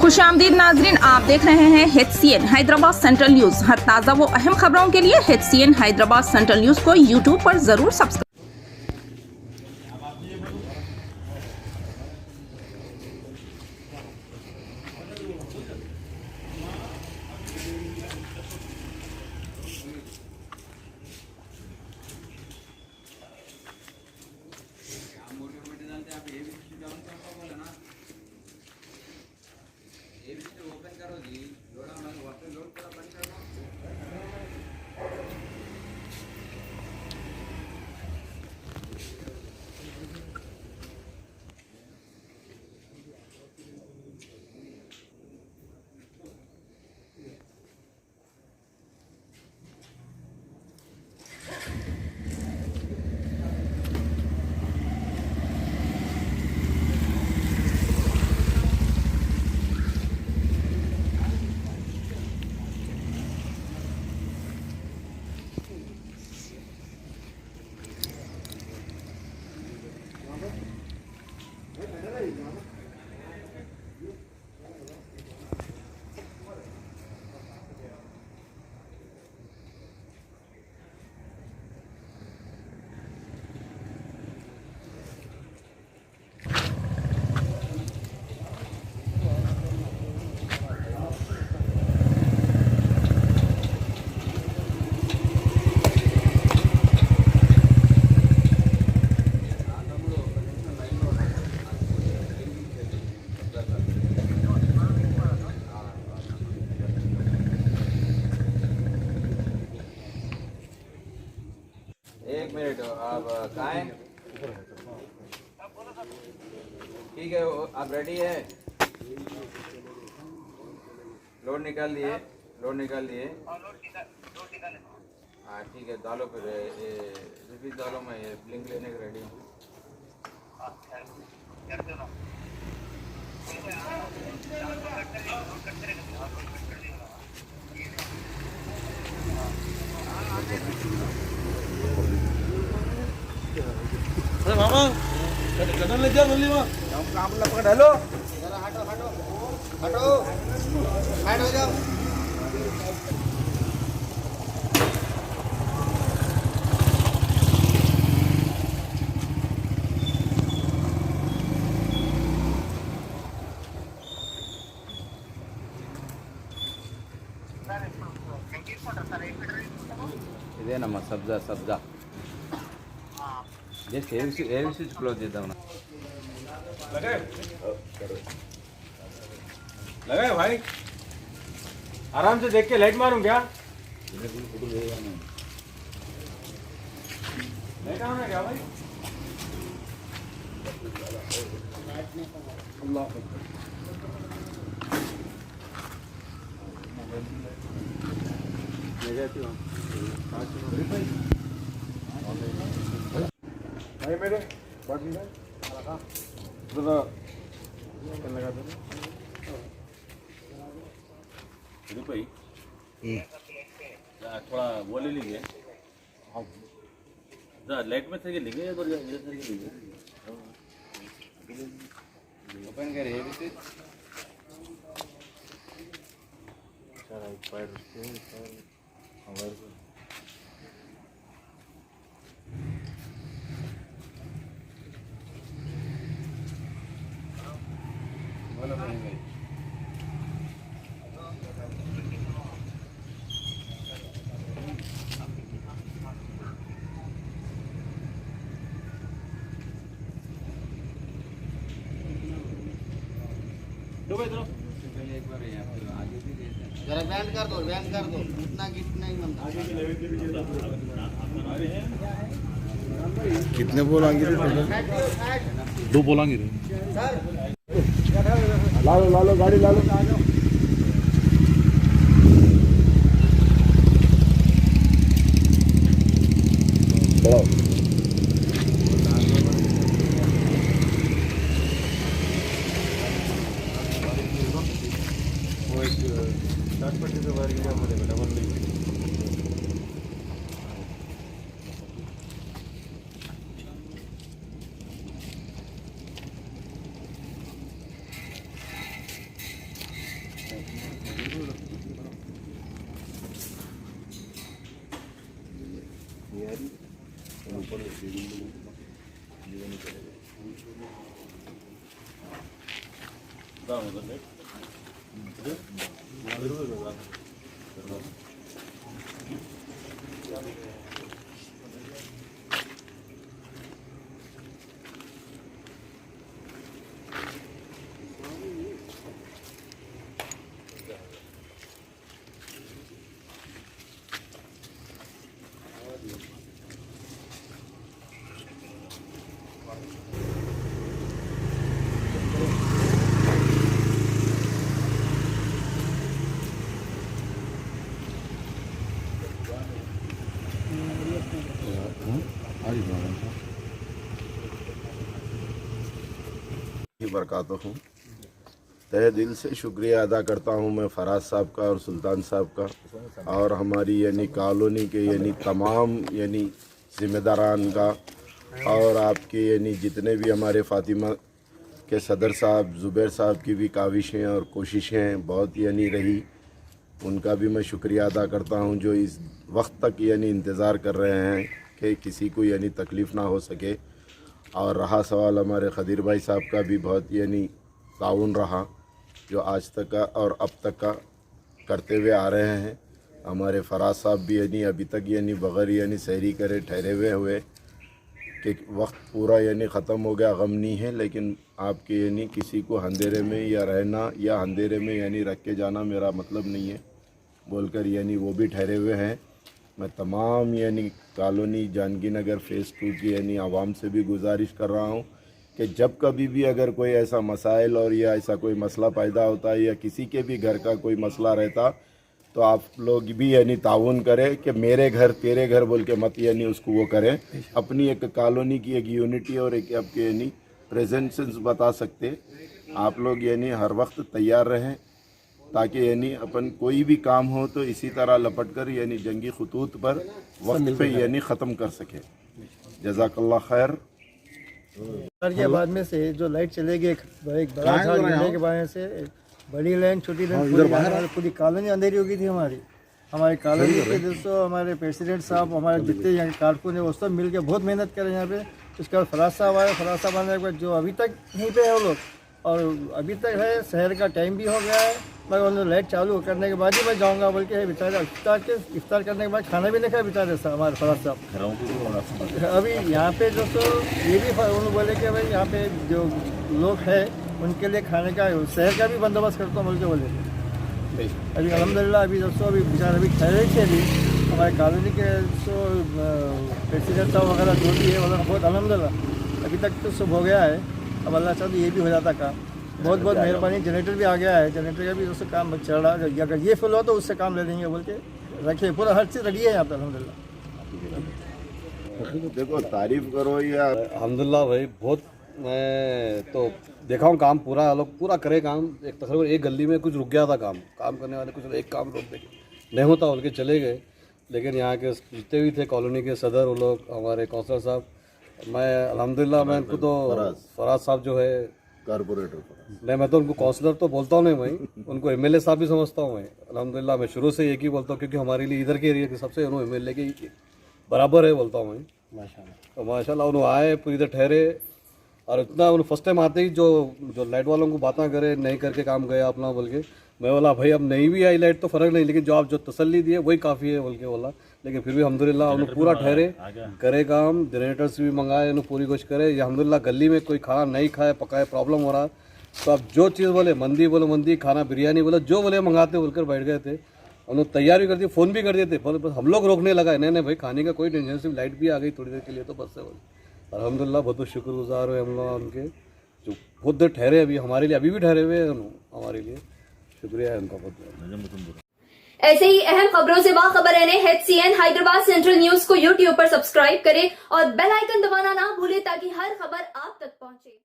खुशामदीद नाजरीन, आप देख रहे हैं HCN हैदराबाद सेंट्रल न्यूज। हर ताज़ा व अहम खबरों के लिए HCN हैदराबाद सेंट्रल न्यूज को यूट्यूब पर जरूर सब्सक्राइब। ओपन करो जी, लोड़ा हमारे वापस लोड पूरा बंद करो। एक मिनट, आप कहाँ हैं? ठीक है, आप रेडी है? लोड निकाल लिए, लोड निकाल लिए। हाँ ठीक है, डालो फिर रिपीट डालो, मैं ये ब्लिंक लेने के रेडी हूँ। अरे मामा कदम ले जा जल्दी मां काम पकड़ हेलो जरा हटो हटो हटो साइड हो जाओ। ఇదేనమ్మా సబ్జా సబ్జా జస్ట్ ఏవి స్విచ్ క్లోజ్ చేద్దాం लगे भाई आराम से देख के लाइट मारूं क्या? लाइट आना क्या भाई? अल्लाह भाई मेरे बाकी है जरा लगा दो भाई थोड़ा वो ले लीजिए। हाँ लाइट में से लेंगे या इधर से लेंगे? ओपन करिए बोलो भाई। एक बार यहाँ पे आगे भी देते हैं, जरा बैंड कर दो उतना गिट नहीं बनता। कितने बोलेंगे? दो बोलेंगे। ला लो गाड़ी ला लो। वो एक 10 से बाहर गया मुझे डबल नहीं। बरकातहू तहे दिल से शुक्रिया अदा करता हूँ मैं फराज साहब का और सुल्तान साहब का और हमारी यानी कॉलोनी के यानी तमाम यानी ज़िम्मेदारान का और आपके यानी जितने भी हमारे फ़ातिमा के सदर साहब ज़ुबैर साहब की भी काविशें और कोशिशें बहुत यानी रही, उनका भी मैं शुक्रिया अदा करता हूँ जो इस वक्त तक यानी इंतज़ार कर रहे हैं कि किसी को यानी तकलीफ़ ना हो सके। और रहा सवाल हमारे खदीर भाई साहब का भी बहुत यानी ताउन रहा जो आज तक का और अब तक का करते हुए आ रहे हैं। हमारे फराज साहब भी यानी अभी तक यानी बग़ैर यानी सहरी करे ठहरे हुए कि वक्त पूरा यानी ख़त्म हो गया, गम नहीं है, लेकिन आपके यानी किसी को अंधेरे में या रहना या अंधेरे में यानी रख के जाना मेरा मतलब नहीं है बोलकर यानी वो भी ठहरे हुए हैं। मैं तमाम यानी कॉलोनी जानकी नगर फ़ेज़ 2 की यानी आवाम से भी गुजारिश कर रहा हूँ कि जब कभी भी अगर कोई ऐसा मसाइल और या ऐसा कोई मसला पैदा होता है या किसी के भी घर का कोई मसला रहता तो आप लोग भी यानी ताउन करें कि मेरे घर तेरे घर बोल के मत यानी उसको वो करें। अपनी एक कॉलोनी की एक यूनिटी और एक आपके यानी प्रेजेंस बता सकते आप लोग यानी हर वक्त तैयार रहें ताकि यानी अपन कोई भी काम हो तो इसी तरह लपट कर यानी जंगी खतूत पर वक्त पे यानी ख़त्म कर सके। जज़ाकल्लाह खैर। के बाद में से जो लाइट चलेगी एक बड़ा झाड़ गिरने के बाद से बड़ी लाइन छोटी लाइन पूरी कॉलोनी अंधेरी हो गई थी। हमारी कॉलोनी के दोस्तों हमारे प्रेसिडेंट साहब हमारे जितने यहाँ कारकुन है वो सब मिल के बहुत मेहनत करें यहाँ पे। उसके बाद फराज साहब आए, फराज साहब आने के बाद जो अभी तक यहीं पे है वो लोग और अभी तक है शहर का टाइम भी हो गया है मगर उन्होंने लाइट चालू करने के बाद ही मैं जाऊँगा बोल के बेचारे इफ्तार करने के बाद खाना भी नहीं खाया बेचारे साहब हमारे फराज साहब। अभी यहाँ पे दोस्तों ये भी उन्होंने बोले कि भाई यहाँ पे जो लोग हैं उनके लिए खाने का शहर का भी बंदोबस्त करता हूँ बोल के बोले। अभी अल्हम्दुलिल्लाह अभी दोस्तों अभी बेचारे अभी ठहरे थे अभी हमारे कॉलोनी के जो प्रेसिडेंट साहब वगैरह जो भी है वगैरह बहुत अल्हम्दुलिल्लाह अभी तक तो सब हो गया है। अब अल्लाह चाहे तो ये भी हो जाता काम। बहुत बहुत मेहरबानी। जनरेटर भी आ गया है, जनरेटर का भी दोस्तों काम चल रहा है। अगर ये फुल हो तो उससे काम ले लेंगे बोल के रखिए। पूरा हर चीज़ रेडी है यहाँ पर अल्हम्दुलिल्लाह। देखो तारीफ करो या अल्हम्दुलिल्लाह भाई बहुत मैं तो देखा हूँ काम पूरा लोग पूरा करे काम। एक तकरीबन एक गली में कुछ रुक गया था काम करने वाले कुछ एक काम रोक दे नहीं होता बोल के चले गए। लेकिन यहाँ के जितने भी थे कॉलोनी के सदर वो लोग हमारे काउंसलर साहब मैं अल्हम्दुलिल्लाह मैं उनको तो फराज साहब जो है कारपोरेटर नहीं मैं तो उनको काउंसलर तो बोलता हूँ नहीं मैं उनको एमएलए साहब भी समझता हूँ मैं। अल्हम्दुलिल्लाह मैं शुरू से एक ही बोलता हूँ क्योंकि हमारे लिए इधर के एरिया के सबसे एमएलए के बराबर है बोलता हूँ मैं माशाल्लाह। तो माशाल्लाह उन्होंने आए पूरी इधर ठहरे और इतना उन्होंने फर्स्ट टाइम आते ही जो लाइट वालों को बातें करे नहीं करके काम गया अपना बोल के मैं बोला भाई अब नहीं भी आई लाइट तो फ़र्क नहीं लेकिन जो आप जो तसल्ली दिए वही काफ़ी है बोल के बोला। लेकिन फिर भी अल्हम्दुलिल्लाह उन्होंने पूरा ठहरे करे काम। जनरेटर्स भी मंगाए उन्होंने पूरी कोशिश करे। ये अल्हम्दुलिल्लाह गली में कोई खाना नहीं खाए पकाए प्रॉब्लम हो रहा तो आप जो चीज़ बोले मंदी खाना बिरयानी बोले जो बोले मंगाते बोलकर बैठ गए थे। उन्होंने तैयार भी कर दी फ़ोन भी कर दिए थे बोले बस हम लोग रोकने लगा नहीं भाई खाने का कोई टेंशन सिर्फ लाइट भी आ गई थोड़ी देर के लिए तो बस से बोले। अल्हम्दुलिल्लाह बहुत बहुत शुक्रगुजार हुए हम लोग उनके जो बहुत देर ठहरे अभी हमारे लिए अभी भी ठहरे हुए हैं हमारे लिए शुक्रिया है उनका बहुत। ऐसे ही अहम खबरों से बाखबर रहने HCN हैदराबाद सेंट्रल न्यूज को YouTube पर सब्सक्राइब करें और बेल आइकन दबाना ना भूलें ताकि हर खबर आप तक पहुंचे।